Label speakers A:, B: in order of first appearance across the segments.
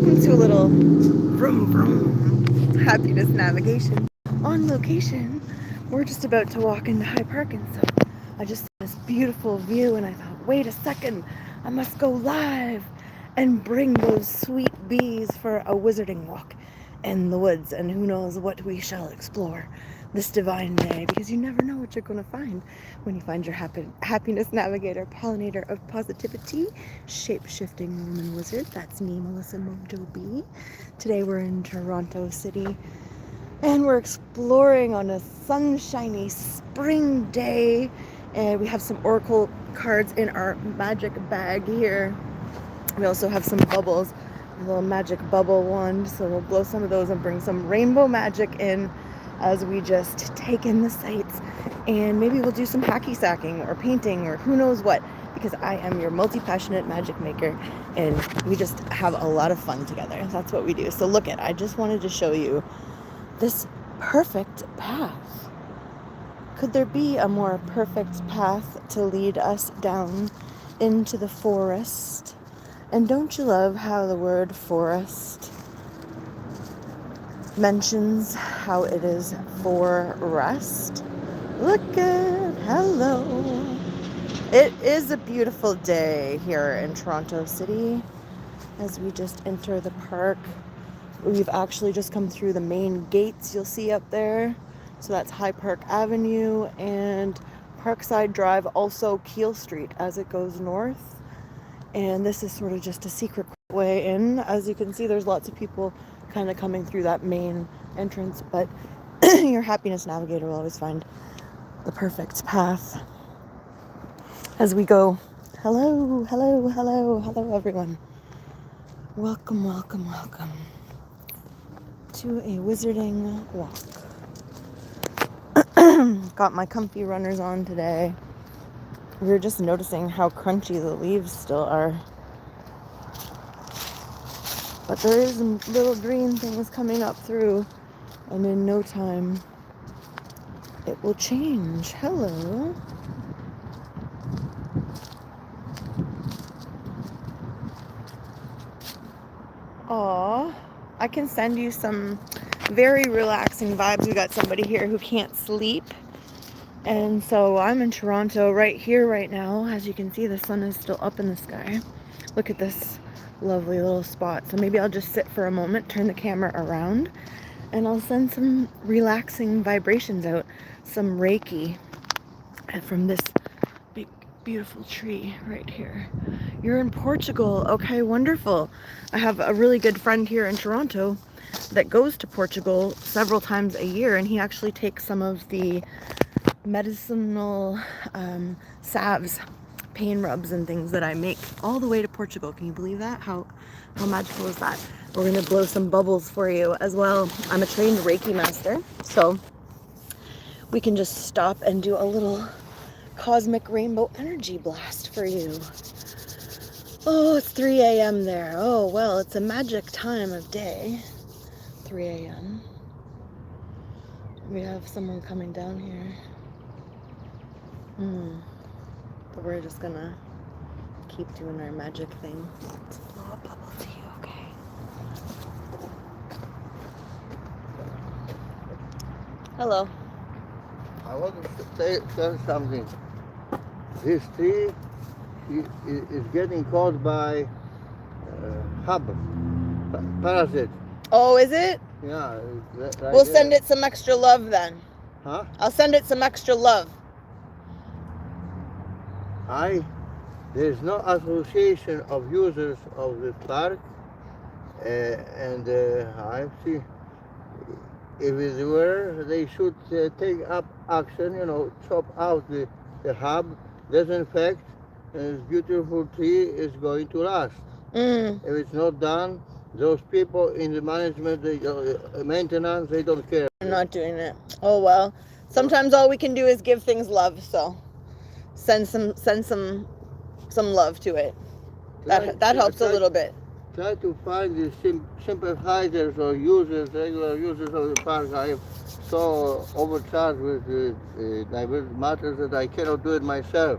A: welcome to a little vroom vroom happiness navigation on location. We're just about to walk into High Park, and so I just saw this beautiful view, and I thought, wait a second, I must go live and bring those sweet bees for a wizarding walk in the woods, and who knows what we shall explore this divine day, because you never know what you're going to find when you find your happiness navigator, pollinator of positivity, shape-shifting woman wizard. That's me, Melissa Mojo B. Today we're in Toronto City, and we're exploring on a sunshiny spring day, and we have some oracle cards in our magic bag here. We also have some bubbles, a little magic bubble wand, so we'll blow some of those and bring some rainbow magic in as we just take in the sights, and maybe we'll do some hacky sacking or painting or who knows what, because I am your multi-passionate magic maker, and we just have a lot of fun together. That's what we do. So look at, I just wanted to show you this perfect path. Could there be a more perfect path to lead us down into the forest? And don't you love how the word forest mentions how it is for rest? Look at, hello. It is a beautiful day here in Toronto City as we just enter the park. We've actually just come through the main gates you'll see up there. So that's High Park Avenue and Parkside Drive, also Keele Street as it goes north. And this is sort of just a secret way in. As you can see, there's lots of people kind of coming through that main entrance, but your happiness navigator will always find the perfect path as we go. Hello, hello, hello, hello everyone. Welcome, welcome, welcome to a wizarding walk. Got my comfy runners on today. We were just noticing how crunchy the leaves still are. But there is little green things coming up through, and in no time it will change. Hello. Aw, I can send you some very relaxing vibes. We got somebody here who can't sleep. And so I'm in Toronto right here right now. As you can see, the sun is still up in the sky. Look at this lovely little spot. So maybe I'll just sit for a moment, turn the camera around, and I'll send some relaxing vibrations out, some Reiki from this big beautiful tree right here. You're in Portugal. Okay, wonderful. I have a really good friend here in Toronto that goes to Portugal several times a year, and he actually takes some of the medicinal salves, pain rubs and things that I make all the way to Portugal. Can you believe that? How magical is that? We're going to blow some bubbles for you as well. I'm a trained Reiki master, so we can just stop and do a little cosmic rainbow energy blast for you. Oh, it's 3 a.m. there. Oh, well, it's a magic time of day. 3 a.m. We have someone coming down here. But we're just gonna keep doing our magic thing. Let's blow a bubble to you, okay? Hello.
B: I want to tell something. This tree is getting caught by parasite.
A: Oh, is it?
B: Yeah. Right
A: We'll
B: there.
A: send it some extra love then.
B: Huh?
A: I'll send it some extra love.
B: There's no association of users of this park, and I see if it were, they should take up action, chop out the hub, disinfect, and this beautiful tree is going to last. If it's not done, those people in the management, maintenance, they don't care.
A: I'm not doing it. Oh well. Sometimes all we can do is give things love, so send some love to it. That helps a little bit.
B: Try to find the sympathizers or users, regular users of the park. I am so overcharged with diverse matters that I cannot do it myself.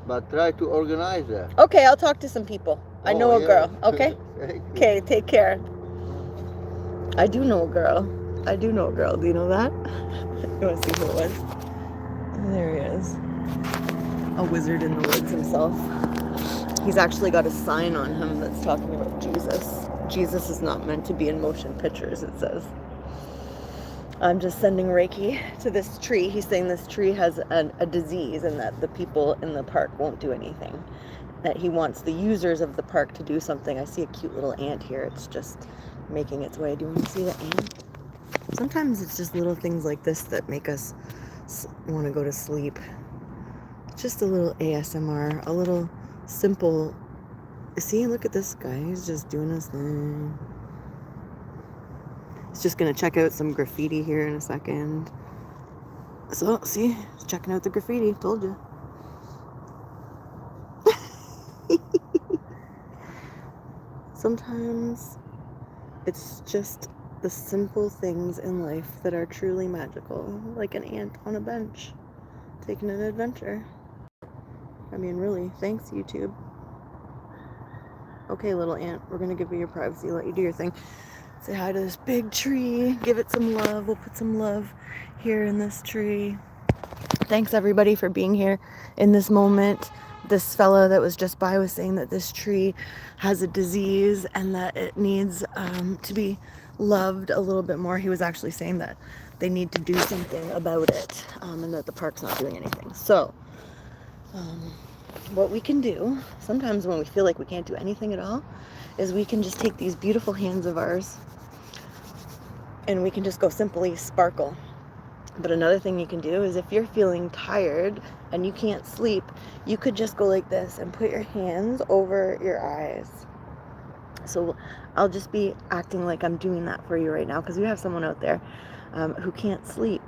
B: But try to organize that.
A: Okay, I'll talk to some people. I know a girl, okay?
B: Thank you.
A: Okay, take care. I do know a girl. I do know a girl. Do you know that? You want to see who it was? There he is. A wizard in the woods himself. He's actually got a sign on him that's talking about Jesus. Jesus is not meant to be in motion pictures, it says. I'm just sending Reiki to this tree. He's saying this tree has a disease and that the people in the park won't do anything. That he wants the users of the park to do something. I see a cute little ant here. It's just making its way. Do you want to see the ant? Sometimes it's just little things like this that make us want to go to sleep. Just a little ASMR, a little simple. See, look at this guy. He's just doing his thing. He's just going to check out some graffiti here in a second. So, see, he's checking out the graffiti. Told you. Sometimes it's just the simple things in life that are truly magical, like an ant on a bench taking an adventure. I mean, really, thanks, YouTube. Okay, little ant, we're gonna give you your privacy, let you do your thing. Say hi to this big tree, give it some love. We'll put some love here in this tree. Thanks, everybody, for being here in this moment. This fella that was just by was saying that this tree has a disease and that it needs to be loved a little bit more. He was actually saying that they need to do something about it and that the park's not doing anything. So what we can do sometimes when we feel like we can't do anything at all is we can just take these beautiful hands of ours and we can just go simply sparkle. But another thing you can do is if you're feeling tired and you can't sleep, you could just go like this and put your hands over your eyes. So I'll just be acting like I'm doing that for you right now because we have someone out there who can't sleep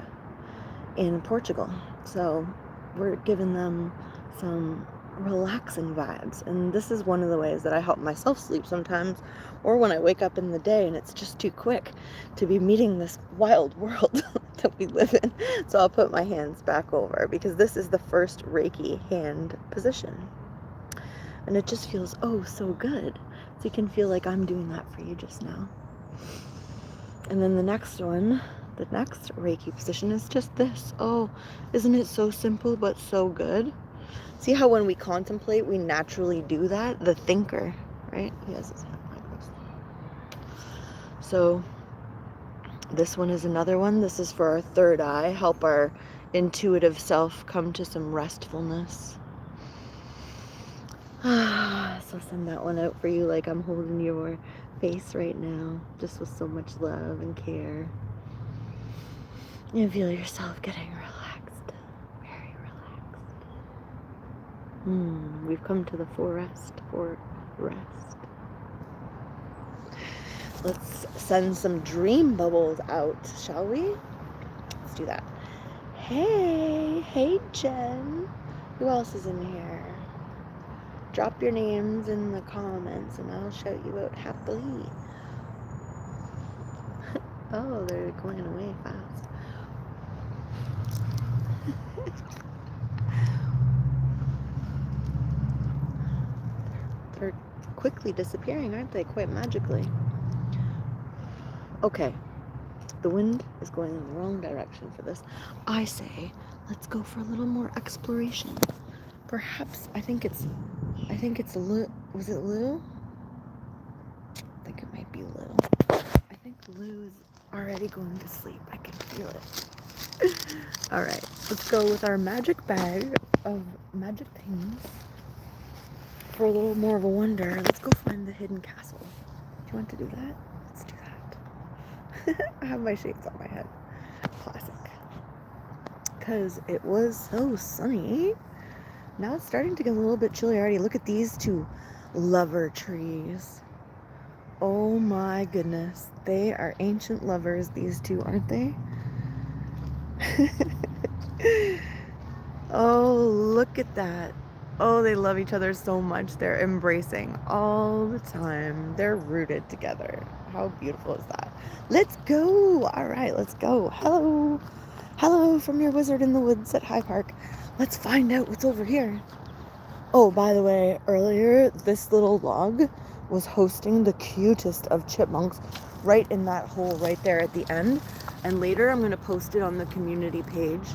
A: in Portugal. So we're giving them some relaxing vibes. And this is one of the ways that I help myself sleep sometimes, or when I wake up in the day and it's just too quick to be meeting this wild world that we live in. So I'll put my hands back over because this is the first Reiki hand position. And it just feels oh so good. So you can feel like I'm doing that for you just now. And then the next one, the next Reiki position is just this. Oh, isn't it so simple but so good? See how when we contemplate, we naturally do that? The thinker, right? He has his hand like this. So this one is another one. This is for our third eye. Help our intuitive self come to some restfulness. So send that one out for you like I'm holding your face right now, just with so much love and care. You feel yourself getting relaxed, very relaxed. We've come to the forest for rest. Let's send some dream bubbles out, shall we? Let's do that. Hey Jen. Who else is in here? Drop your names in the comments and I'll shout you out happily. Oh, they're going away fast. They're quickly disappearing, aren't they? Quite magically. Okay. The wind is going in the wrong direction for this. I say, let's go for a little more exploration. Perhaps, I think it's Lou. Was it Lou? I think it might be Lou. I think Lou is already going to sleep. I can feel it. All right, let's go with our magic bag of magic things. For a little more of a wonder, let's go find the hidden castle. Do you want to do that? Let's do that. I have my shades on my head. Classic. Because it was so sunny. Now it's starting to get a little bit chilly already. Look at these two lover trees. Oh my goodness. They are ancient lovers, these two, aren't they? Oh, look at that. Oh, they love each other so much. They're embracing all the time. They're rooted together. How beautiful is that? Let's go. All right, let's go. Hello. Hello from your wizard in the woods at High Park. Let's find out what's over here. Oh, by the way, earlier this little log was hosting the cutest of chipmunks right in that hole right there at the end. And later I'm going to post it on the community page.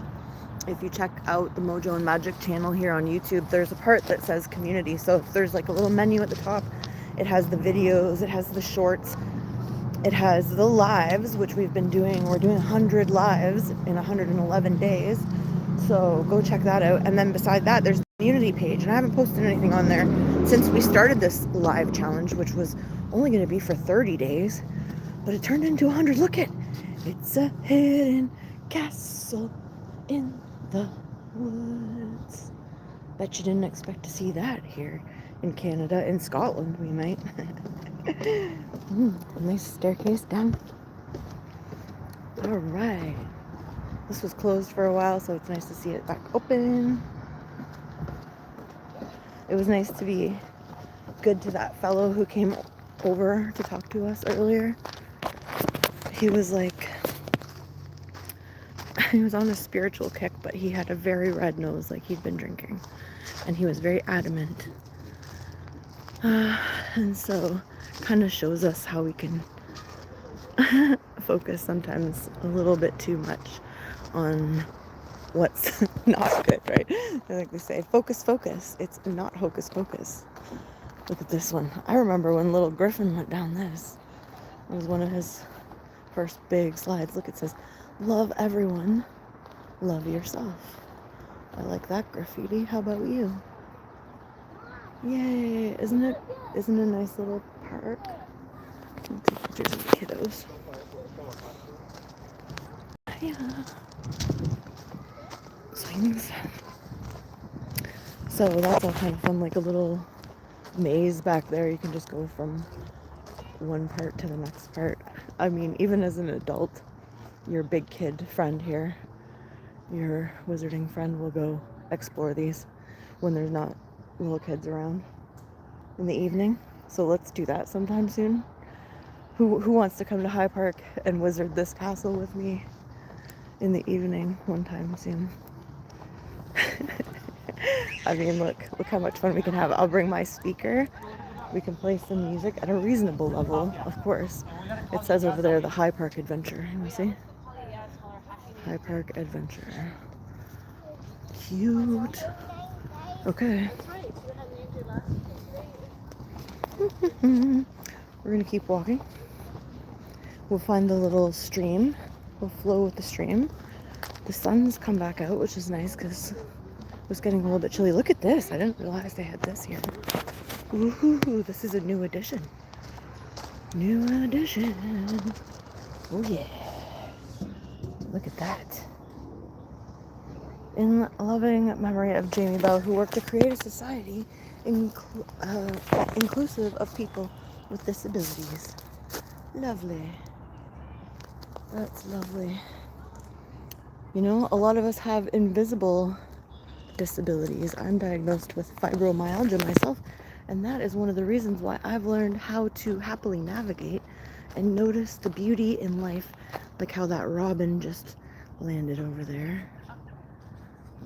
A: If you check out the Mojo and Magic channel here on YouTube, there's a part that says community. So if there's like a little menu at the top, it has the videos, it has the shorts, it has the lives, which we've been doing. We're doing 100 lives in 111 days. So go check that out. And then beside that, there's the community page. And I haven't posted anything on there since we started this live challenge, which was only going to be for 30 days. But it turned into 100. Look it. It's a hidden castle in the woods. Bet you didn't expect to see that here in Canada. In Scotland, we might. A nice staircase down. All right. This was closed for a while, so it's nice to see it back open. It was nice to be good to that fellow who came over to talk to us earlier. He was like, he was on a spiritual kick, but he had a very red nose, like he'd been drinking. And he was very adamant. And so kind of shows us how we can focus sometimes a little bit too much on what's not good, right? Like they say, focus, focus. It's not hocus pocus. Look at this one. I remember when little Griffin went down this. It was one of his first big slides. Look, it says, love everyone, love yourself. I like that graffiti. How about you? Yay! Isn't it a nice little park? I'll take pictures of the kiddos. Yeah. Swings. So that's all kind of fun, like a little maze back there. You can just go from one part to the next part. I mean, even as an adult, your big kid friend here, your wizarding friend, will go explore these when there's not little kids around in the evening. So let's do that sometime soon. Who wants to come to High Park and wizard this castle with me in the evening one time soon? I mean, look how much fun we can have. I'll bring my speaker. We can play some music at a reasonable level, of course. It says over there, the High Park Adventure. You see? High Park Adventure. Cute. Okay. We're gonna keep walking. We'll find the little stream. We'll flow with the stream. The sun's come back out, which is nice because it was getting a little bit chilly. Look at this. I didn't realize they had this here. Ooh, this is a new addition. New addition. Oh yeah. Look at that. In loving memory of Jamie Bell, who worked to create a society inclusive of people with disabilities. Lovely. That's lovely. You know, a lot of us have invisible disabilities. I'm diagnosed with fibromyalgia myself, and that is one of the reasons why I've learned how to happily navigate and notice the beauty in life, like how that robin just landed over there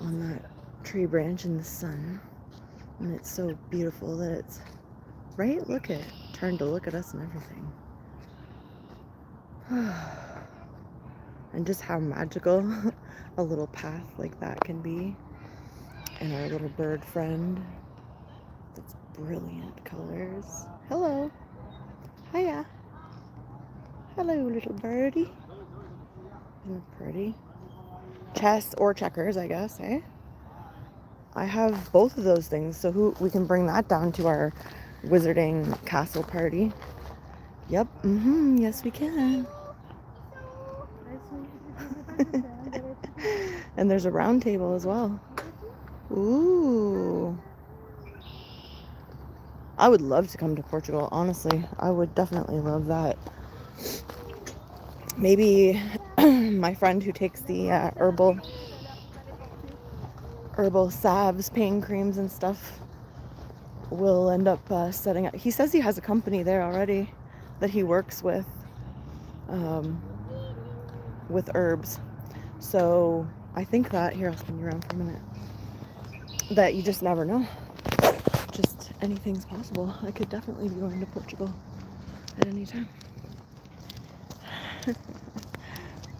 A: on that tree branch in the sun. And it's so beautiful that it's, right? Look at it. Turned to look at us and everything. And just how magical a little path like that can be. And our little bird friend. That's brilliant colors. Hello. Hiya. Hello, little birdie. Isn't it pretty? Chess or checkers, I guess, eh? I have both of those things, so we can bring that down to our wizarding castle party. Yep, yes we can. And there's a round table as well. Ooh. I would love to come to Portugal, honestly. I would definitely love that. Maybe my friend who takes the herbal salves, pain creams and stuff will end up setting up. He says he has a company there already that he works with herbs. So I think that, here, I'll spin you around for a minute, that you just never know. anything's possible. I could definitely be going to Portugal at any time.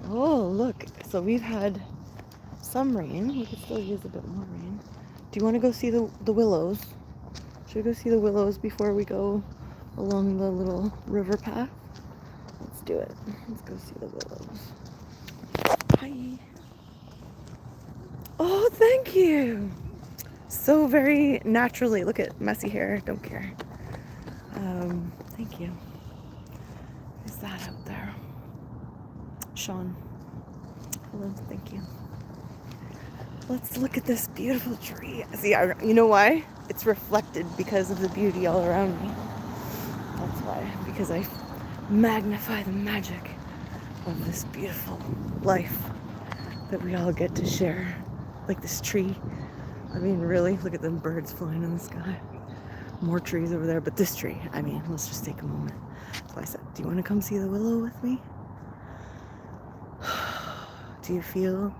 A: Oh, look. So we've had some rain. We could still use a bit more rain. Do you want to go see the willows? Should we go see the willows before we go along the little river path? Let's do it. Let's go see the willows. Hi. Oh, thank you. So very naturally. Look at messy hair. Don't care. Thank you. Who's that out there? Sean. Hello. Thank you. Let's look at this beautiful tree. See, you know why? It's reflected because of the beauty all around me. That's why. Because I magnify the magic of this beautiful life that we all get to share. Like this tree. I mean, really, look at them birds flying in the sky. More trees over there, but this tree, I mean, let's just take a moment. So I said, do you want to come see the willow with me? Do you feel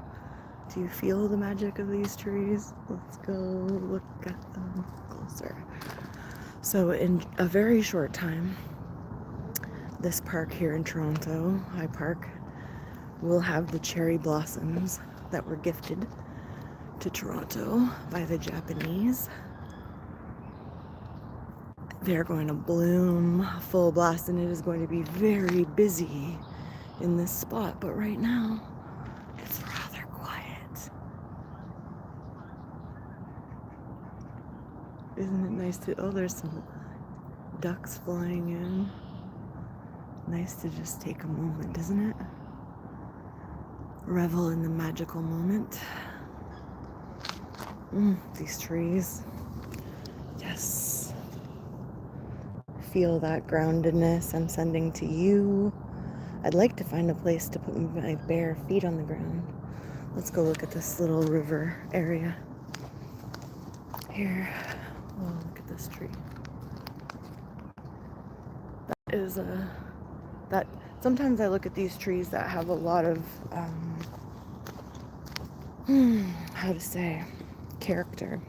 A: the magic of these trees? Let's go look at them closer. So in a very short time, this park here in Toronto, High Park, will have the cherry blossoms that were gifted to Toronto by the Japanese. They're going to bloom full blast, and it is going to be very busy in this spot, but right now it's rather quiet. Isn't it nice to, oh, there's some ducks flying in. Nice to just take a moment, isn't it? Revel in the magical moment. These trees. Yes. Feel that groundedness I'm sending to you. I'd like to find a place to put my bare feet on the ground. Let's go look at this little river area. Here. Oh, look at this tree. That is that sometimes I look at these trees that have a lot of how to say, character.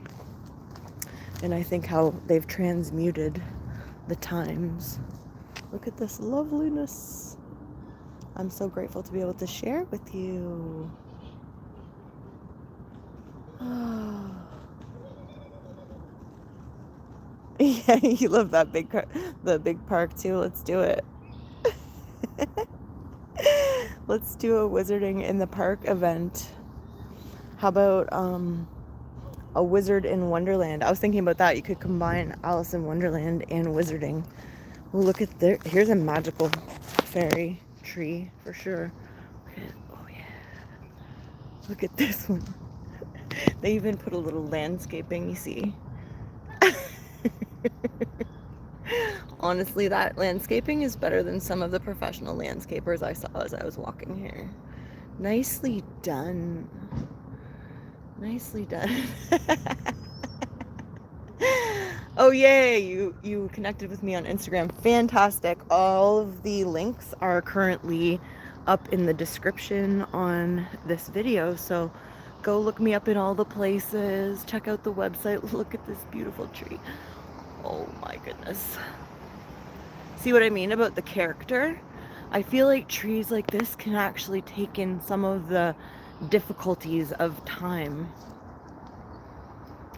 A: And I think how they've transmuted the times. Look at this loveliness. I'm so grateful to be able to share it with you. Oh. Yeah, you love that the big park too. Let's do it. Let's do a wizarding in the park event. How about a wizard in Wonderland? I was thinking about that. You could combine Alice in Wonderland and wizarding. Oh, look at there. Here's a magical fairy tree for sure. Oh yeah. Look at this one. They even put a little landscaping, you see. Honestly, that landscaping is better than some of the professional landscapers I saw as I was walking here. Nicely done. Nicely done. Oh yay, you connected with me on Instagram. Fantastic. All of the links are currently up in the description on this video, so go look me up in all the places. Check out the website. Look at this beautiful tree. Oh my goodness. See what I mean about the character? I feel like trees like this can actually take in some of the difficulties of time,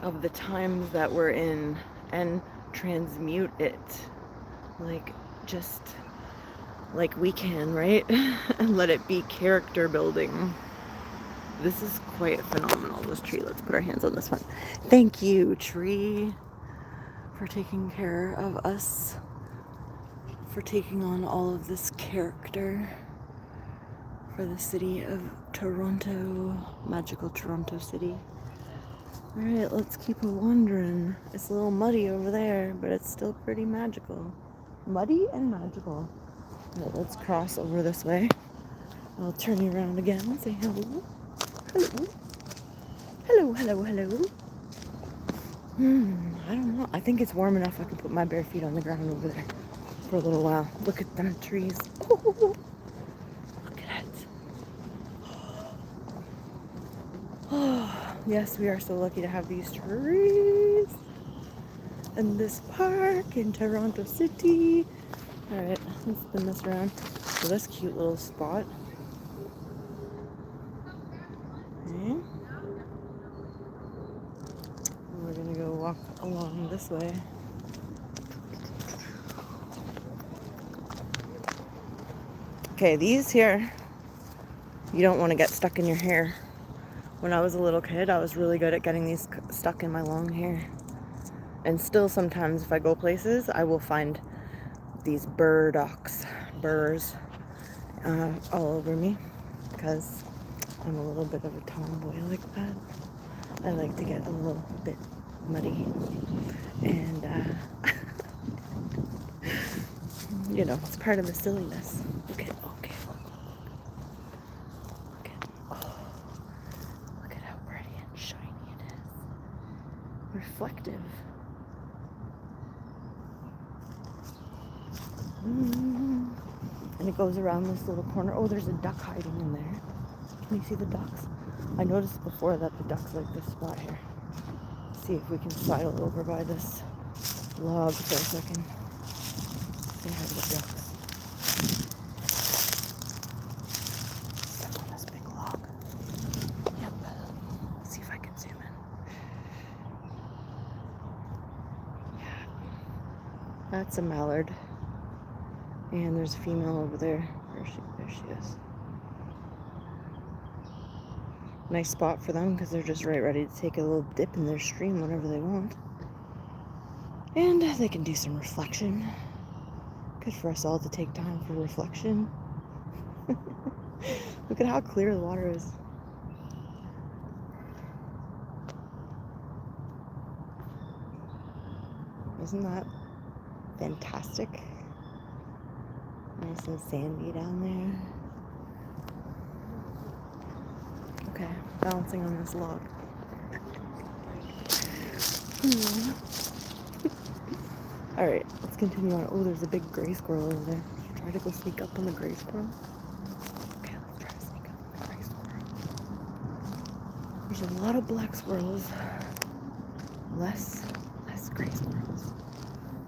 A: of the times that we're in, and transmute it, like just like we can, right? And let it be character building. This is quite phenomenal, this tree. Let's put our hands on this one. Thank you, tree, for taking care of us, for taking on all of this character for the city of Toronto, magical Toronto city. Alright, let's keep wandering. It's a little muddy over there, but it's still pretty magical. Muddy and magical. Right, let's cross over this way. I'll turn you around again and say hello. Hello. Hello, hello, hello. I don't know. I think it's warm enough I can put my bare feet on the ground over there for a little while. Look at them trees. Oh, look at it. Oh, yes, we are so lucky to have these trees. in this park in Toronto City. Alright, let's spin this around. So this cute little spot. Okay. We're gonna go walk along this way. Okay, these here, you don't want to get stuck in your hair. When I was a little kid, I was really good at getting these stuck in my long hair. And still sometimes if I go places, I will find these burrs all over me because I'm a little bit of a tomboy like that. I like to get a little bit muddy and you know, it's part of the silliness. Okay, look at how pretty and shiny it is. Reflective. And it goes around this little corner. Oh, there's a duck hiding in there. Can you see the ducks? I noticed before that the ducks like this spot here. Let's see if we can sidle over by this log for a second. Say hi to the ducks. Step on this big log. Yep. Let's see if I can zoom in. Yeah. That's a mallard. And there's a female over there. There she is. Nice spot for them because they're just right ready to take a little dip in their stream whenever they want. And they can do some reflection. Good for us all to take time for reflection. Look at how clear the water is. Isn't that fantastic? Nice and sandy down there. Okay, balancing on this log. Alright, let's continue on. Oh, there's a big gray squirrel over there. Try to go sneak up on the gray squirrel. Okay, let's try to sneak up on the gray squirrel. There's a lot of black squirrels. Less gray squirrels.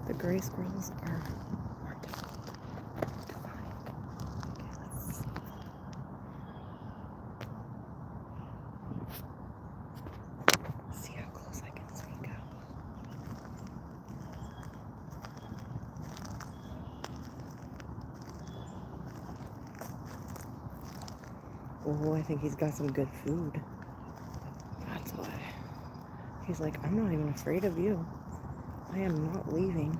A: The gray squirrels are more difficult to find. Okay, let's see how close I can sneak up. Oh, I think he's got some good food. That's why. He's like, I'm not even afraid of you. I am not leaving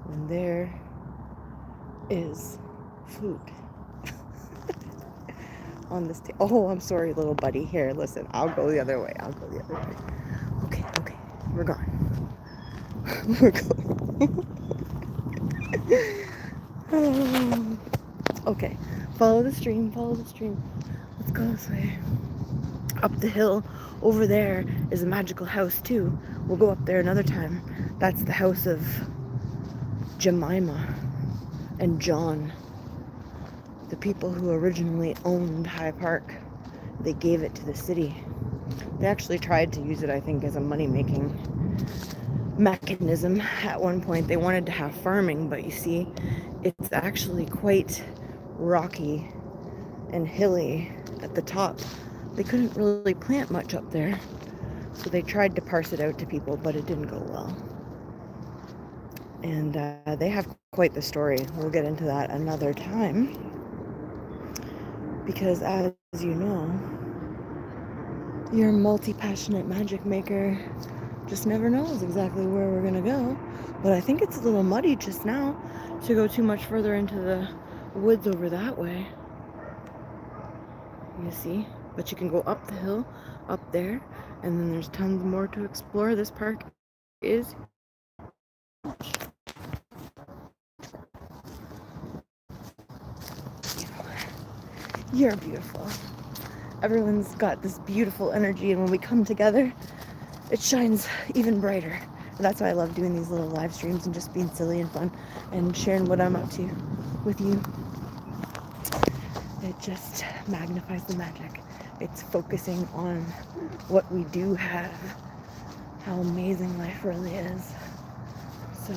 A: when there is food on this table. Oh, I'm sorry, little buddy. Here, listen, I'll go the other way. Okay, we're gone. We're going. Okay, follow the stream. Let's go this way. Up the hill over there is a magical house too. We'll go up there another time. That's the house of Jemima and John, the people who originally owned High Park. They gave it to the city. They actually tried to use it, I think, as a money-making mechanism at one point. They wanted to have farming, but you see, it's actually quite rocky and hilly at the top. They couldn't really plant much up there, so they tried to parse it out to people, but it didn't go well. And they have quite the story. We'll get into that another time, because as you know, your multi-passionate magic maker just never knows exactly where we're gonna go. But I think it's a little muddy just now to go too much further into the woods over that way. You see? But you can go up the hill, up there, and then there's tons more to explore. This park is you're beautiful. Everyone's got this beautiful energy, and when we come together, it shines even brighter. And that's why I love doing these little live streams and just being silly and fun and sharing what I'm up to with you. It just magnifies the magic. It's focusing on what we do have, how amazing life really is. So,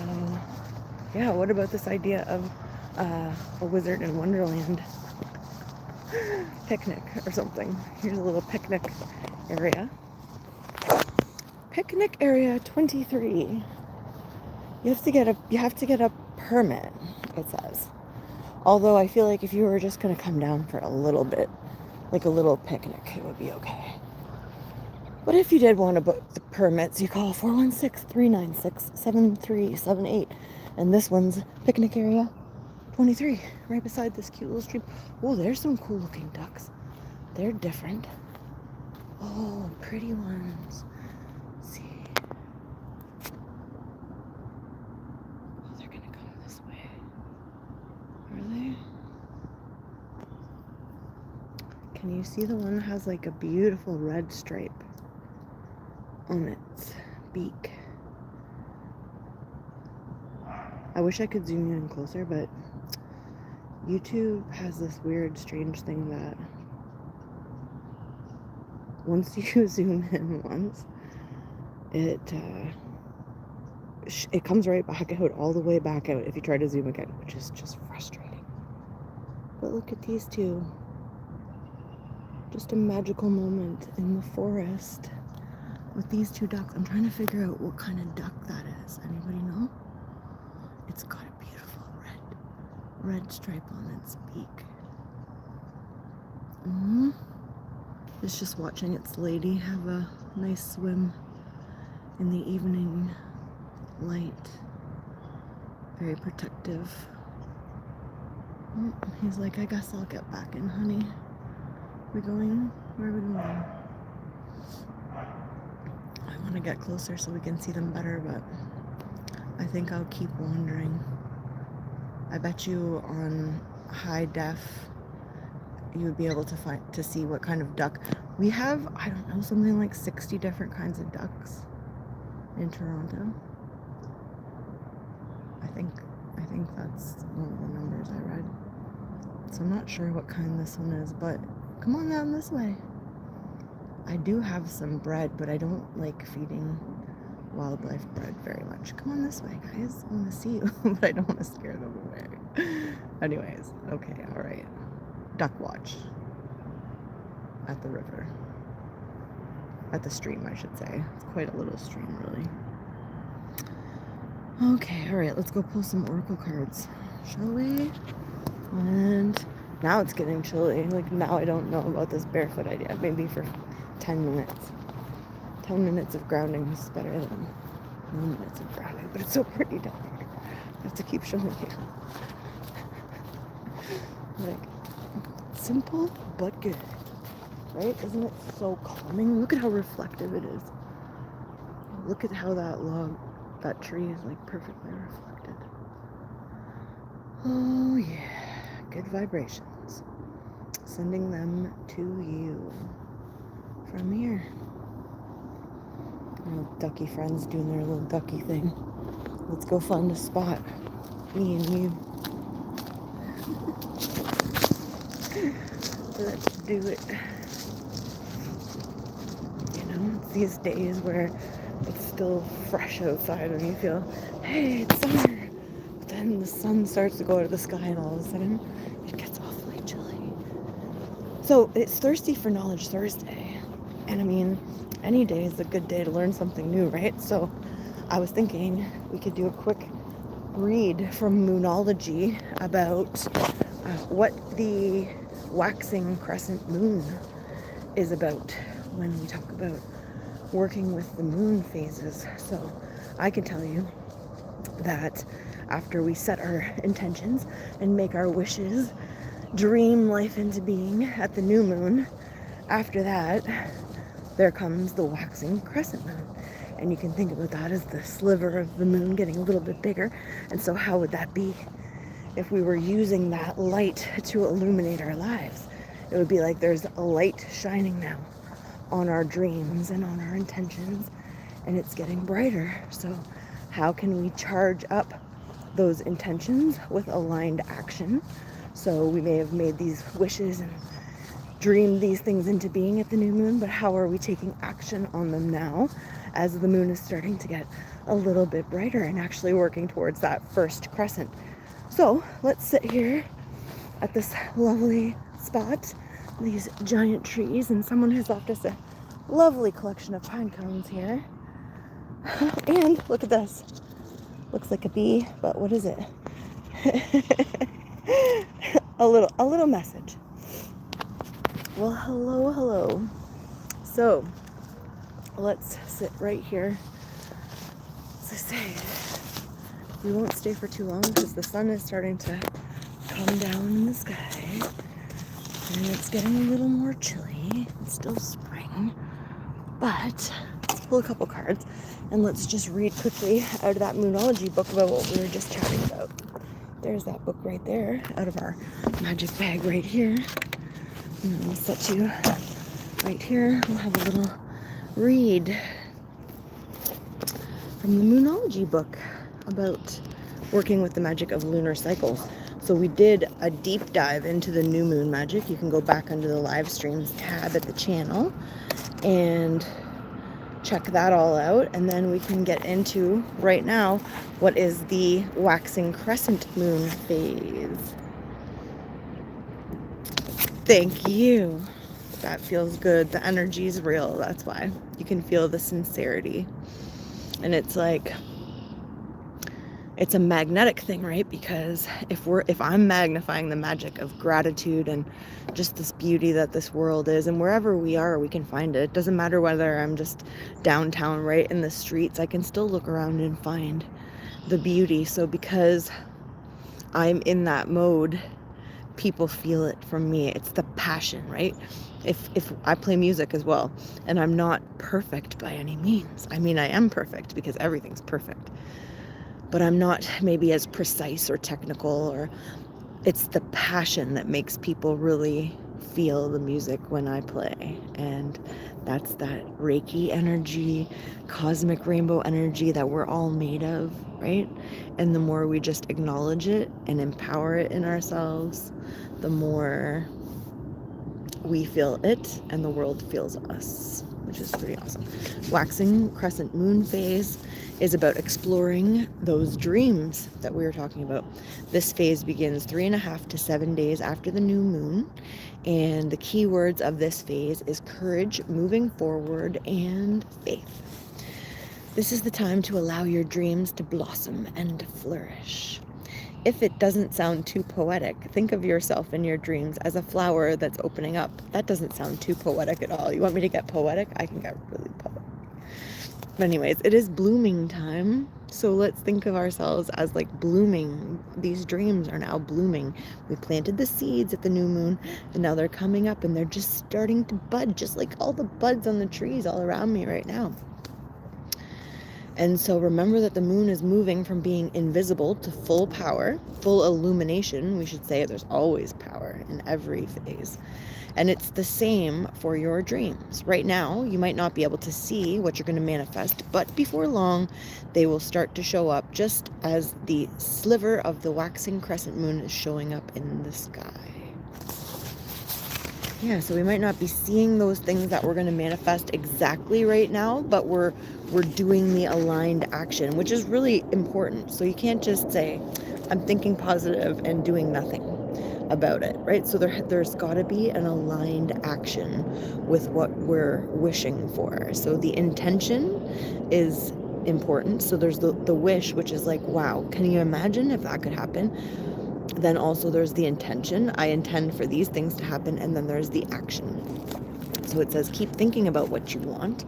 A: yeah, what about this idea of a Wizard in Wonderland picnic or something? Here's a little picnic area. Picnic area 23. You have to get a permit, it says. Although I feel like if you were just gonna come down for a little bit, like a little picnic, it would be okay. But if you did want to book the permits, you call 416-396-7378. And this one's picnic area 23, right beside this cute little stream. Oh, there's some cool looking ducks. They're different. Oh, pretty ones. Let's see. Oh, they're gonna come this way. Are they? Can you see the one that has like a beautiful red stripe on its beak? I wish I could zoom in closer, but YouTube has this weird, strange thing that once you zoom in once, it comes right back out, all the way back out if you try to zoom again, which is just frustrating. But look at these two. Just a magical moment in the forest with these two ducks. I'm trying to figure out what kind of duck that is. Anybody know? It's got a beautiful red stripe on its beak. It's just watching its lady have a nice swim in the evening light. Very protective. He's like, I guess I'll get back in, honey. We're going? Where are we going? I want to get closer so we can see them better, but I think I'll keep wandering. I bet you on high def you would be able to see what kind of duck. We have, I don't know, something like 60 different kinds of ducks in Toronto. I think that's one of the numbers I read. So I'm not sure what kind this one is, but come on down this way. I do have some bread, but I don't like feeding wildlife bread very much. Come on this way, guys. I want to see you, but I don't want to scare them away. Anyways, okay, all right. Duck watch at the river. At the stream, I should say. It's quite a little stream, really. Okay, all right, let's go pull some oracle cards, shall we? And now it's getting chilly. Like, now I don't know about this barefoot idea. Maybe for 10 minutes. 10 minutes of grounding is better than 9 minutes of grounding. But it's so pretty down here. I have to keep showing you. Like, simple but good. Right? Isn't it so calming? Look at how reflective it is. Look at how that tree is like perfectly reflected. Oh yeah, good vibrations. Sending them to you from here. Our little ducky friends doing their little ducky thing. Let's go find a spot. Me and you. Let's do it. You know, it's these days where it's still fresh outside and you feel, hey, it's summer. But then the sun starts to go out of the sky and all of a sudden it gets awfully chilly. So it's Thirsty for Knowledge Thursday. And I mean, any day is a good day to learn something new, right? So I was thinking we could do a quick read from Moonology about what the waxing crescent moon is about when we talk about working with the moon phases. So I can tell you that after we set our intentions and make our wishes, dream life into being at the new moon, after that there comes the waxing crescent moon. And you can think about that as the sliver of the moon getting a little bit bigger. And so how would that be if we were using that light to illuminate our lives? It would be like there's a light shining now on our dreams and on our intentions, and it's getting brighter. So how can we charge up those intentions with aligned action? So we may have made these wishes and dreamed these things into being at the new moon, but how are we taking action on them now as the moon is starting to get a little bit brighter and actually working towards that first crescent. So let's sit here at this lovely spot, these giant trees, and someone has left us a lovely collection of pine cones here. And look at this. Looks like a bee, but what is it? a little message. Well, hello. So let's sit right here. As I say, we won't stay for too long because the sun is starting to come down in the sky, and it's getting a little more chilly. It's still spring, but let's pull a couple cards and let's just read quickly out of that Moonology book about what we were just chatting about. There's that book right there out of our magic bag right here. And then we'll set you right here. We'll have a little read from the Moonology book about working with the magic of lunar cycles. So we did a deep dive into the new moon magic. You can go back under the live streams tab at the channel and check that all out, and then we can get into right now what is the waxing crescent moon phase. Thank you. That feels good. The energy is real. That's why you can feel the sincerity, and it's like it's a magnetic thing, right? Because if I'm magnifying the magic of gratitude and just this beauty that this world is, and wherever we are, we can find it. It doesn't matter whether I'm just downtown, right in the streets, I can still look around and find the beauty. So because I'm in that mode, people feel it from me. It's the passion, right? If I play music as well, and I'm not perfect by any means. I mean, I am perfect because everything's perfect. But I'm not maybe as precise or technical, or it's the passion that makes people really feel the music when I play. And that's that Reiki energy, cosmic rainbow energy that we're all made of, right? And the more we just acknowledge it and empower it in ourselves, the more we feel it and the world feels us, which is pretty awesome. Waxing crescent moon phase is about exploring those dreams that we were talking about. This phase begins 3.5 to 7 days after the new moon, and the key words of this phase is courage, moving forward, and faith. This is the time to allow your dreams to blossom and flourish. If it doesn't sound too poetic, think of yourself in your dreams as a flower that's opening up. That doesn't sound too poetic at all. You want me to get poetic? I can get really poetic. But anyways, it is blooming time. So let's think of ourselves as like blooming. These dreams are now blooming. We planted the seeds at the new moon, and now they're coming up and they're just starting to bud, just like all the buds on the trees all around me right now. And so remember that the moon is moving from being invisible to full power, full illumination, we should say. There's always power in every phase. And it's the same for your dreams. Right now, you might not be able to see what you're going to manifest, but before long, they will start to show up just as the sliver of the waxing crescent moon is showing up in the sky. Yeah, so we might not be seeing those things that we're going to manifest exactly right now, but we're doing the aligned action, which is really important. So you can't just say, I'm thinking positive and doing nothing about it, right? So there's got to be an aligned action with what we're wishing for. So the intention is important. So there's the wish, which is like, wow, can you imagine if that could happen? Then also there's the intention. I intend for these things to happen. And then there's the action. So it says, keep thinking about what you want.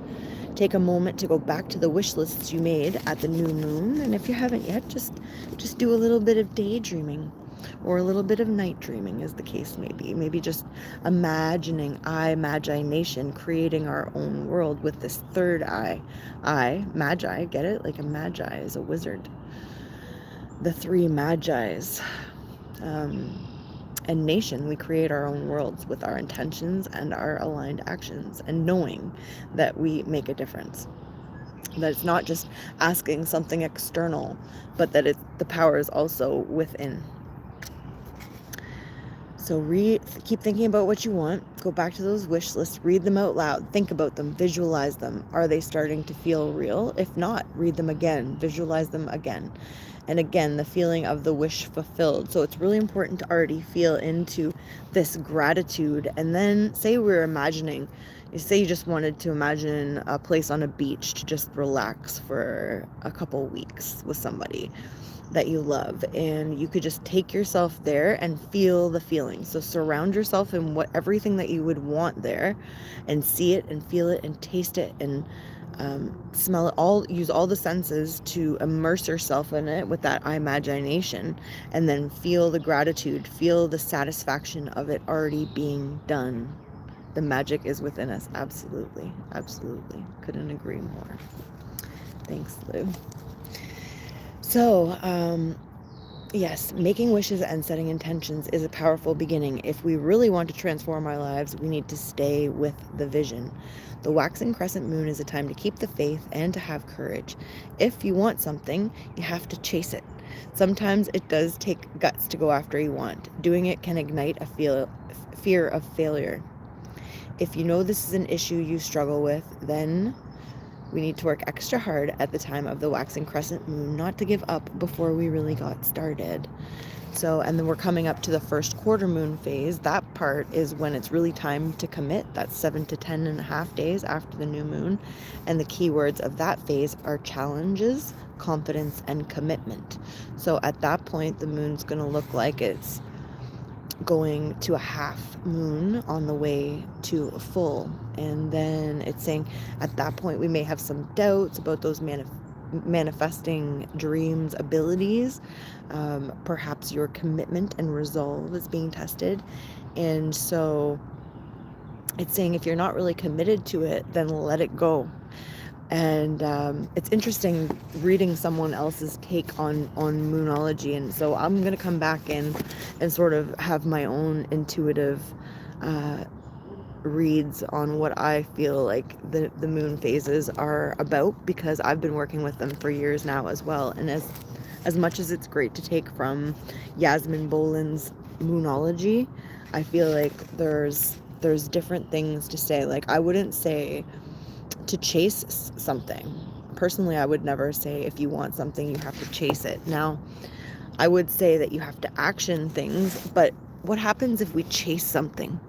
A: Take a moment to go back to the wish lists you made at the new moon. And if you haven't yet, just do a little bit of daydreaming or a little bit of night dreaming, as the case may be. Maybe just imagining, imagination, creating our own world with this third eye. Magi, get it? Like a magi is a wizard. The three magi's. And nation, we create our own worlds with our intentions and our aligned actions, and knowing that we make a difference. That it's not just asking something external, but that the power is also within. So So keep thinking about what you want. Go back to those wish lists, read them out loud, think about them, visualize them. Are they starting to feel real? If not, read them again, visualize them again. And again, the feeling of the wish fulfilled. So it's really important to already feel into this gratitude. And then say say you just wanted to imagine a place on a beach to just relax for a couple weeks with somebody that you love, and you could just take yourself there and feel the feeling. So surround yourself in everything that you would want there, and see it and feel it and taste it and smell it all. Use all the senses to immerse yourself in it with that imagination, and then feel the gratitude, feel the satisfaction of it already being done. The magic is within us. Absolutely, absolutely, couldn't agree more. Thanks, Lou. So yes, making wishes and setting intentions is a powerful beginning. If we really want to transform our lives, we need to stay with the vision. The waxing crescent moon is a time to keep the faith and to have courage. If you want something, you have to chase it. Sometimes it does take guts to go after you want. Doing it can ignite a fear of failure. If you know this is an issue you struggle with, then we need to work extra hard at the time of the waxing crescent moon, not to give up before we really got started. So, and then we're coming up to the first quarter moon phase. That part is when it's really time to commit. That's 7 to 10 and a half days after the new moon. And the keywords of that phase are challenges, confidence, and commitment. So at that point, the moon's going to look like it's going to a half moon on the way to a full. And then it's saying at that point we may have some doubts about those manifesting dreams abilities. Perhaps your commitment and resolve is being tested. And so it's saying if you're not really committed to it, then let it go. And it's interesting reading someone else's take on Moonology. And so I'm going to come back in and sort of have my own intuitive reads on what I feel like the moon phases are about, because I've been working with them for years now as well. And as much as it's great to take from Yasmin Boland's Moonology, I feel like there's different things to say. Like, I wouldn't say to chase something. Personally, I would never say if you want something, you have to chase it. Now, I would say that you have to action things, but what happens if we chase something?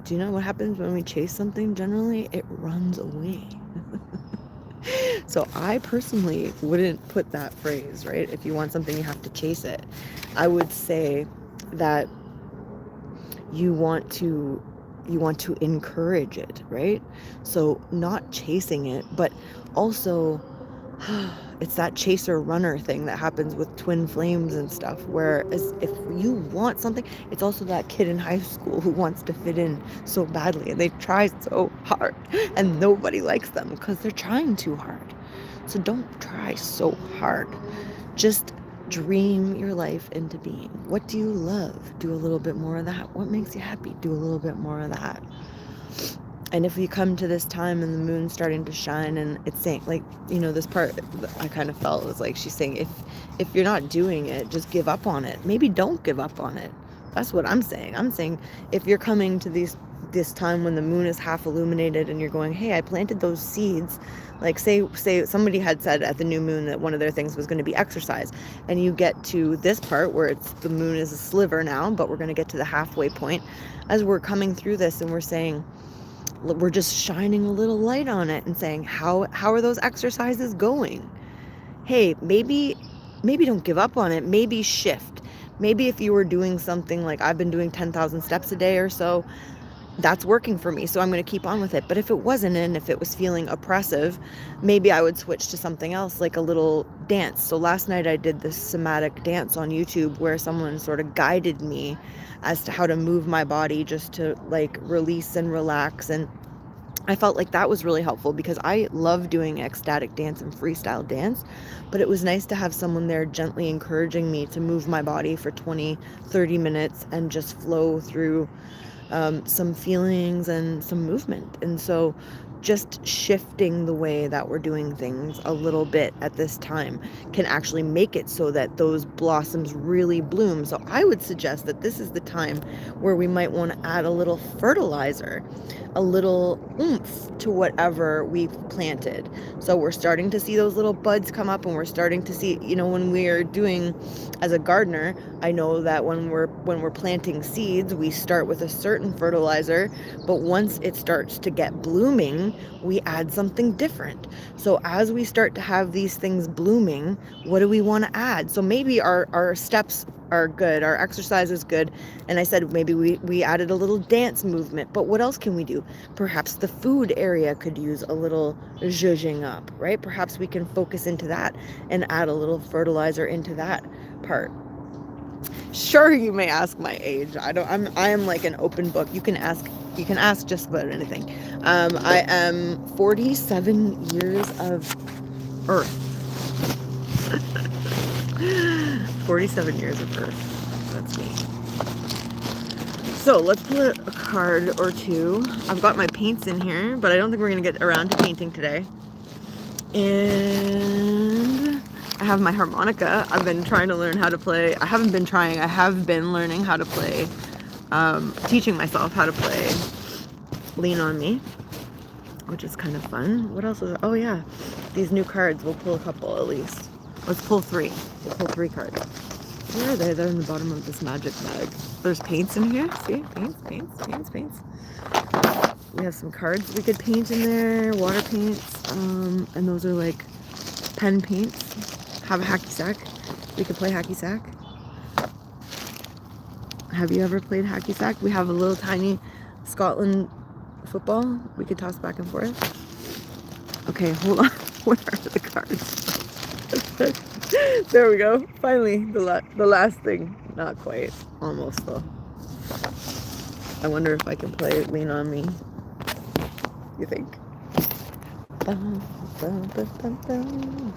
A: Do you know what happens when we chase something? Generally, it runs away. So I personally wouldn't put that phrase, right? If you want something, you have to chase it. I would say that you want to encourage it, right? So not chasing it, but also it's that chaser runner thing that happens with twin flames and stuff, whereas if you want something, it's also that kid in high school who wants to fit in so badly, and they try so hard and nobody likes them because they're trying too hard. So don't try so hard. Just dream your life into being. What do you love? Do a little bit more of that. What makes you happy? Do a little bit more of that. And if you come to this time and the moon's starting to shine, and it's saying, like, you know, this part I kind of felt was like she's saying, if you're not doing it, just give up on it. Maybe don't give up on it. That's what I'm saying. I'm saying if you're coming to this time when the moon is half illuminated and you're going, hey, I planted those seeds. Like say somebody had said at the new moon that one of their things was going to be exercise, and you get to this part where it's the moon is a sliver now, but we're going to get to the halfway point as we're coming through this, and we're saying, we're just shining a little light on it and saying, how are those exercises going? Hey, maybe don't give up on it. Maybe shift. Maybe if you were doing something like I've been doing 10,000 steps a day or so, that's working for me, so I'm going to keep on with it. But if it wasn't, and if it was feeling oppressive, maybe I would switch to something else, like a little dance. So last night I did this somatic dance on YouTube where someone sort of guided me as to how to move my body just to like release and relax. And I felt like that was really helpful because I love doing ecstatic dance and freestyle dance, but it was nice to have someone there gently encouraging me to move my body for 20, 30 minutes and just flow through some feelings and some movement. And so just shifting the way that we're doing things a little bit at this time can actually make it so that those blossoms really bloom. So I would suggest that this is the time where we might want to add a little fertilizer, a little oomph to whatever we've planted. So we're starting to see those little buds come up, and we're starting to see, you know, when we're doing, as a gardener, I know that when we're planting seeds, we start with a certain fertilizer, but once it starts to get blooming, we add something different. So as we start to have these things blooming, what do we want to add? So maybe our steps are good, our exercise is good, and I said maybe we added a little dance movement, but what else can we do? Perhaps the food area could use a little zhuzhing up, right? Perhaps we can focus into that and add a little fertilizer into that part. Sure, you may ask my age. I am like an open book. You can ask just about anything. I am 47 years of Earth. 47 years of Earth. That's me. So let's pull a card or two. I've got my paints in here, but I don't think we're gonna get around to painting today. And I have my harmonica. I've been trying to learn how to play. I haven't been trying. I have been learning how to play, teaching myself how to play Lean on Me, which is kind of fun. What else is there? Oh yeah, these new cards. We'll pull a couple at least. Let's pull 3. We'll pull 3 cards. Where are they? They're in the bottom of this magic bag. There's paints in here. See? Paints. We have some cards we could paint in there. Water paints. And those are like pen paints. Have a hacky sack. We could play hacky sack. Have you ever played hacky sack? We have a little tiny Scotland football we could toss back and forth. Okay, hold on. Where are the cards? There we go. Finally, the last thing. Not quite. Almost though. I wonder if I can play Lean on Me. You think? Bum, bum, bum, bum, bum.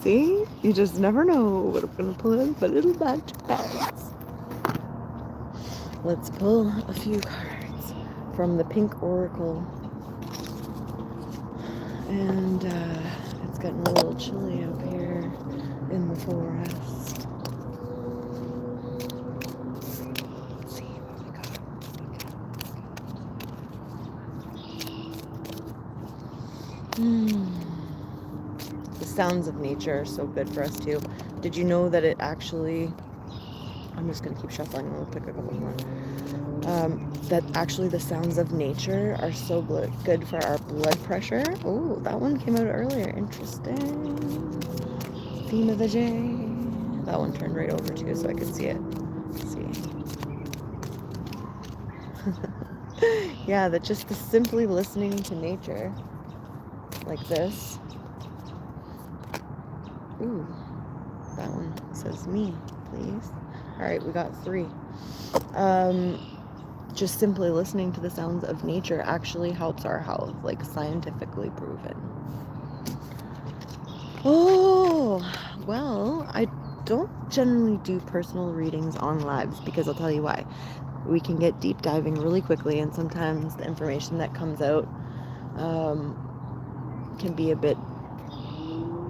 A: See? You just never know what I'm gonna pull in, but it'll match cards. Let's pull a few cards from the Pink Oracle. And it's getting a little chilly up here in the forest. Let's see what we got. The sounds of nature are so good for us too. Did you know that it actually, I'm just going to keep shuffling and we'll pick a couple more. That actually the sounds of nature are so good for our blood pressure. Oh, that one came out earlier. Interesting. Theme of the day. That one turned right over too so I could see it. Let's see. Yeah, that just the simply listening to nature like this. Ooh, that one says me, please. All right, we got 3. Just simply listening to the sounds of nature actually helps our health, like scientifically proven. Oh, well, I don't generally do personal readings on lives because I'll tell you why. We can get deep diving really quickly, and sometimes the information that comes out can be a bit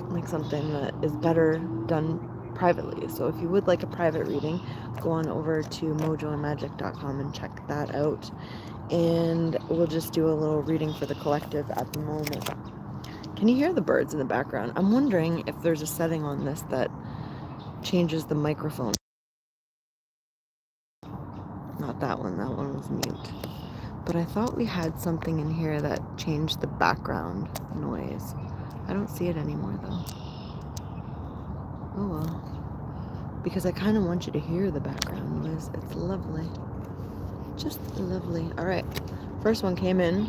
A: like something that is better done privately. So if you would like a private reading, go on over to mojoandmagic.com and check that out. And we'll just do a little reading for the collective at the moment. Can you hear the birds in the background? I'm wondering if there's a setting on this that changes the microphone. Not that one was mute. But I thought we had something in here that changed the background noise. I don't see it anymore though. Oh well. Because I kind of want you to hear the background noise. It's lovely. Just lovely. Alright. First one came in,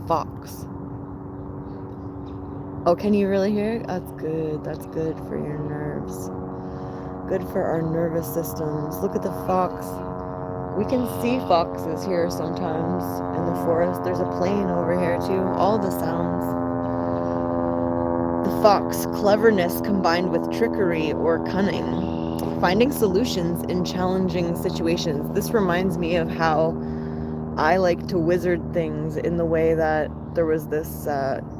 A: fox. Oh, can you really hear it? That's good. That's good for your nerves. Good for our nervous systems. Look at the fox. We can see foxes here sometimes in the forest. There's a plane over here too. All the sounds. The fox, cleverness combined with trickery or cunning. Finding solutions in challenging situations. This reminds me of how I like to wizard things in the way that there was this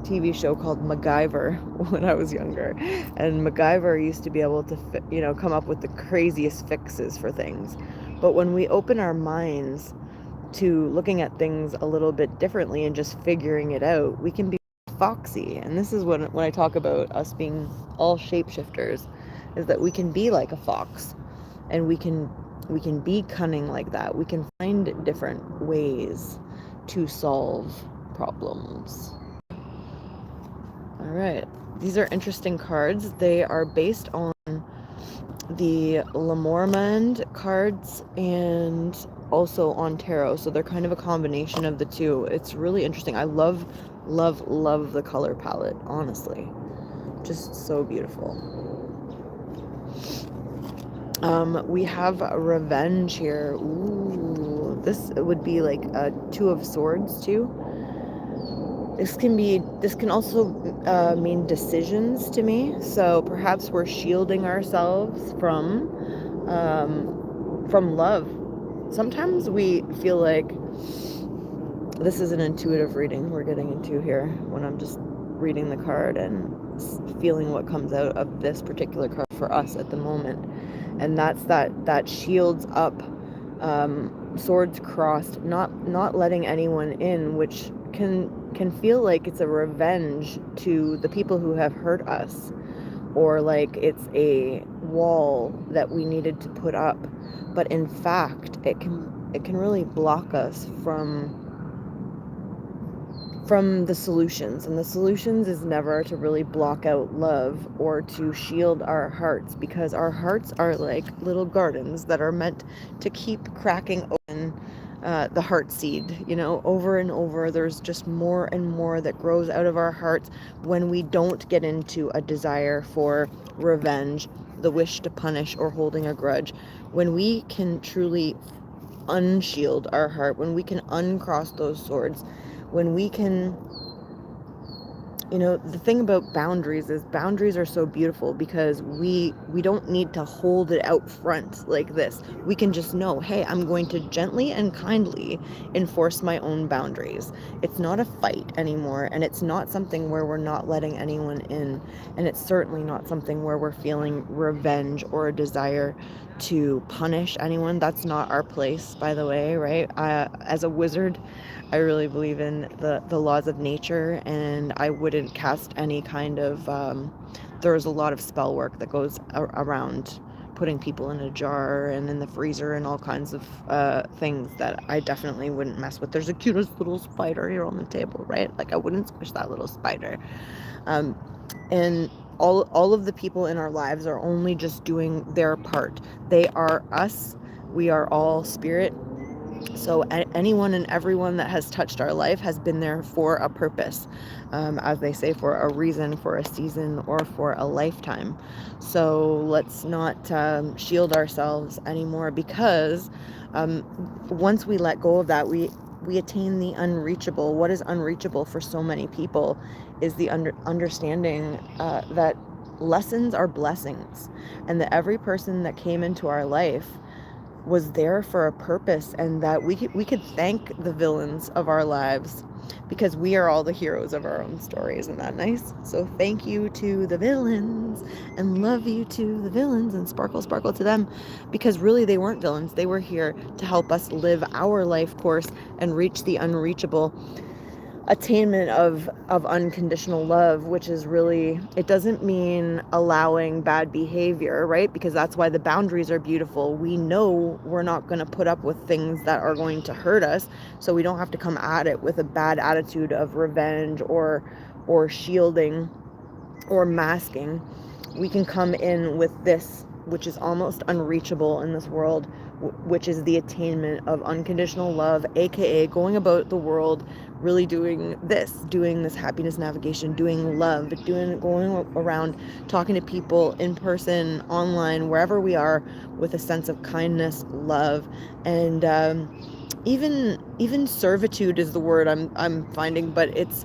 A: TV show called MacGyver when I was younger. And MacGyver used to be able to, come up with the craziest fixes for things. But when we open our minds to looking at things a little bit differently and just figuring it out, we can be foxy. And this is when I talk about us being all shapeshifters, is that we can be like a fox, and we can be cunning like that. We can find different ways to solve problems. All right, these are interesting cards. They are based on the Lamormand cards and also on tarot, so they're kind of a combination of the two. It's really interesting. I love the color palette, honestly. Just so beautiful. We have revenge here. Ooh, this would be like a Two of Swords too. This can also mean decisions to me. So perhaps we're shielding ourselves from love. Sometimes we feel like, this is an intuitive reading we're getting into here when I'm just reading the card and feeling what comes out of this particular card for us at the moment. And that's that shields up, swords crossed, not letting anyone in, which can feel like it's a revenge to the people who have hurt us, or like it's a wall that we needed to put up. But in fact, it can really block us from the solutions. And the solutions is never to really block out love or to shield our hearts, because our hearts are like little gardens that are meant to keep cracking open the heart seed, over and over. There's just more and more that grows out of our hearts when we don't get into a desire for revenge, the wish to punish, or holding a grudge. When we can truly unshield our heart, when we can uncross those swords, when we can, the thing about boundaries is boundaries are so beautiful, because we don't need to hold it out front like this. We can just know, hey, I'm going to gently and kindly enforce my own boundaries. It's not a fight anymore, and it's not something where we're not letting anyone in, and it's certainly not something where we're feeling revenge or a desire to punish anyone. That's not our place, by the way, right? As a wizard, I really believe in the laws of nature, and I wouldn't cast any kind of, there's a lot of spell work that goes around putting people in a jar and in the freezer and all kinds of things that I definitely wouldn't mess with. There's a cutest little spider here on the table, right? Like, I wouldn't squish that little spider. And all of the people in our lives are only just doing their part. They are us. We are all spirit. So anyone and everyone that has touched our life has been there for a purpose, as they say, for a reason, for a season, or for a lifetime. So let's not shield ourselves anymore, because once we let go of that, we attain the unreachable. What is unreachable for so many people is the understanding that lessons are blessings, and that every person that came into our life was there for a purpose, and that we could thank the villains of our lives, because we are all the heroes of our own story. Isn't that nice? So thank you to the villains, and love you to the villains, and sparkle to them, because really they weren't villains. They were here to help us live our life course and reach the unreachable attainment of unconditional love, which is really, it doesn't mean allowing bad behavior, right? Because that's why the boundaries are beautiful. We know we're not going to put up with things that are going to hurt us, so we don't have to come at it with a bad attitude of revenge or shielding or masking. We can come in with this which is almost unreachable in this world, which is the attainment of unconditional love, aka going about the world really doing this happiness navigation, doing love, going around talking to people in person, online, wherever we are, with a sense of kindness, love, and even servitude is the word I'm finding, but it's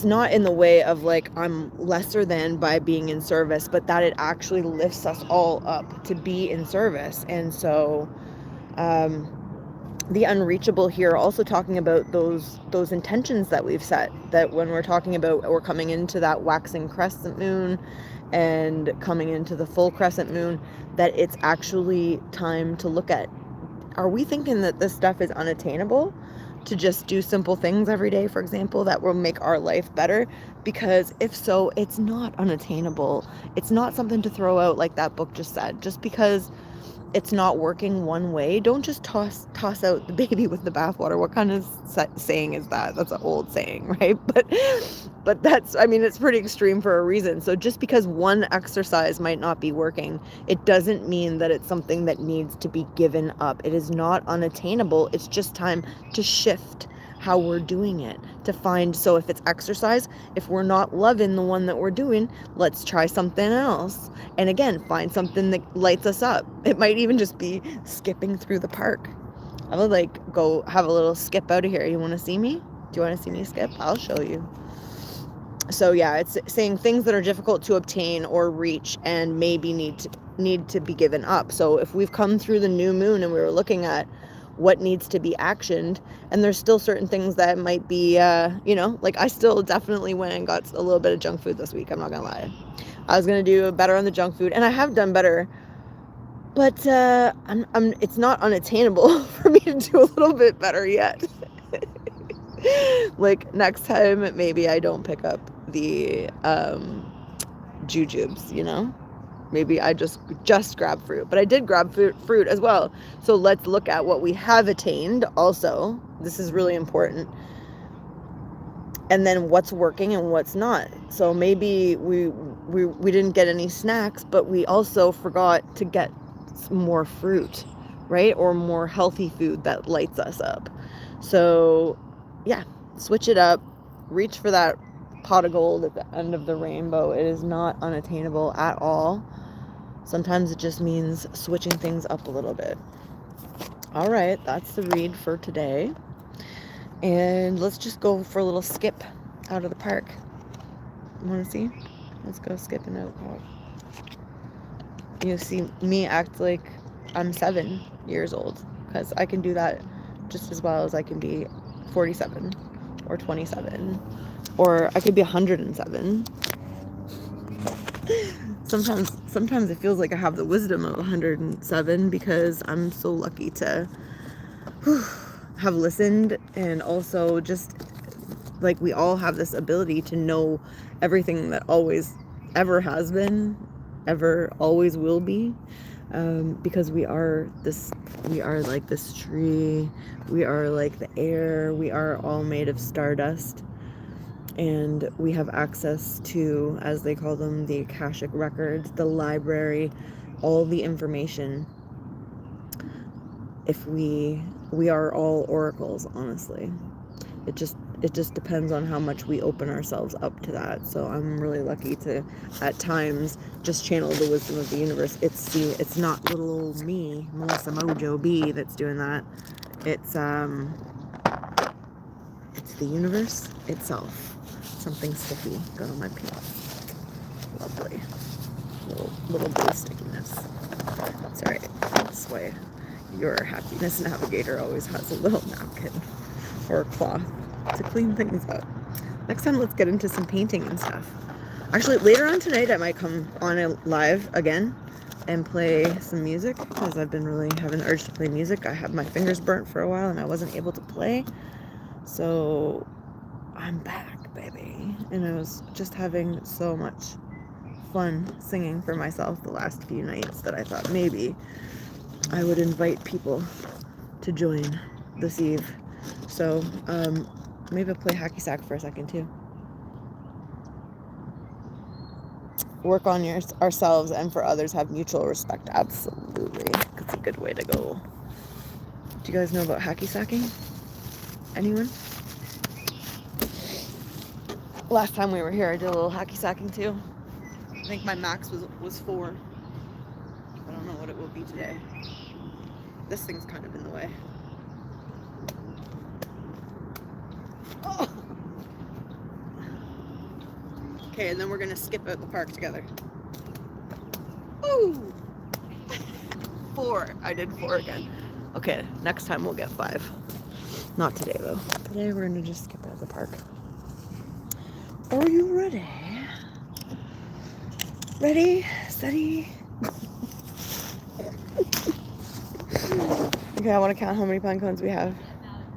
A: not in the way of like I'm lesser than by being in service, but that it actually lifts us all up to be in service. And so the unreachable here, also talking about those intentions that we've set, that when we're talking about we're coming into that waxing crescent moon and coming into the full crescent moon, that it's actually time to look at, are we thinking that this stuff is unattainable? To just do simple things every day, for example, that will make our life better? Because if so, it's not unattainable. It's not something to throw out like that book just said. Just because it's not working one way, don't just toss out the baby with the bathwater. What kind of saying is that? That's an old saying, right? But that's, I mean, it's pretty extreme for a reason. So just because one exercise might not be working, it doesn't mean that it's something that needs to be given up. It is not unattainable. It's just time to shift how we're doing it, to find, so if it's exercise, if we're not loving the one that we're doing, let's try something else. And again, find something that lights us up. It might even just be skipping through the park. I would like go have a little skip out of here. You want to see me? Do you want to see me skip? I'll show you. So yeah, it's saying things that are difficult to obtain or reach and maybe need to be given up. So if we've come through the new moon and we were looking at what needs to be actioned, and there's still certain things that might be like I still definitely went and got a little bit of junk food this week. I'm not gonna lie. I was gonna do better on the junk food, and I have done better, but it's not unattainable for me to do a little bit better yet. Like next time, maybe I don't pick up the jujubes, maybe I just grab fruit, but I did grab fruit as well. So let's look at what we have attained also. This is really important. And then what's working and what's not. So maybe we didn't get any snacks, but we also forgot to get more fruit, right? Or more healthy food that lights us up. So yeah, switch it up, reach for that pot of gold at the end of the rainbow. It is not unattainable at all. Sometimes it just means switching things up a little bit. All right, that's the read for today. And let's just go for a little skip out of the park. You want to see? Let's go skipping out. You see me act like I'm 7 years old, because I can do that just as well as I can be 47 or 27, or I could be 107. Sometimes it feels like I have the wisdom of 107 because I'm so lucky to have listened, and also just like we all have this ability to know everything that always ever has been, ever always will be, because we are like this tree, we are like the air, we are all made of stardust. And we have access to, as they call them, the Akashic records, the library, all the information. If we are all oracles, honestly. It just depends on how much we open ourselves up to that. So I'm really lucky to, at times, just channel the wisdom of the universe. It's not little old me, Melissa Mojo B, that's doing that. It's the universe itself. Something sticky got on my penis. Lovely. Little blue stickiness. That's alright. That's why your happiness navigator always has a little napkin or a cloth to clean things up. Next time, let's get into some painting and stuff. Actually, later on tonight, I might come on a live again and play some music, because I've been really having the urge to play music. I had my fingers burnt for a while and I wasn't able to play. So I'm back, baby. And I was just having so much fun singing for myself the last few nights that I thought maybe I would invite people to join this eve. So maybe I'll play hacky sack for a second too. work on ourselves and for others, have mutual respect. Absolutely. That's a good way to go. Do you guys know about hacky sacking? Anyone? Last time we were here, I did a little hacky sacking too. I think my max was 4. I don't know what it will be today. This thing's kind of in the way. Oh. Okay, and then we're gonna skip out the park together. Ooh! 4. I did 4 again. Okay, next time we'll get 5. Not today though. Today we're gonna just skip out the park. Are you ready? Ready, steady. Okay, I want to count how many pine cones we have.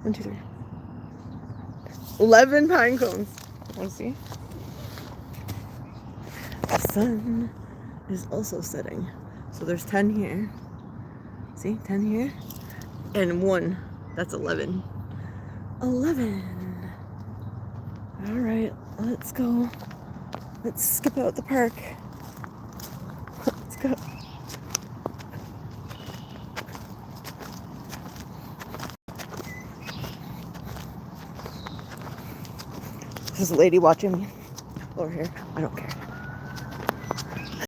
A: 1, 2, 3. 11 pine cones. Want to see? The sun is also setting. So there's 10 here. See, 10 here. And 1. That's 11. 11. All right, let's go. Let's skip out the park. Let's go. There's a lady watching me over here. I don't care.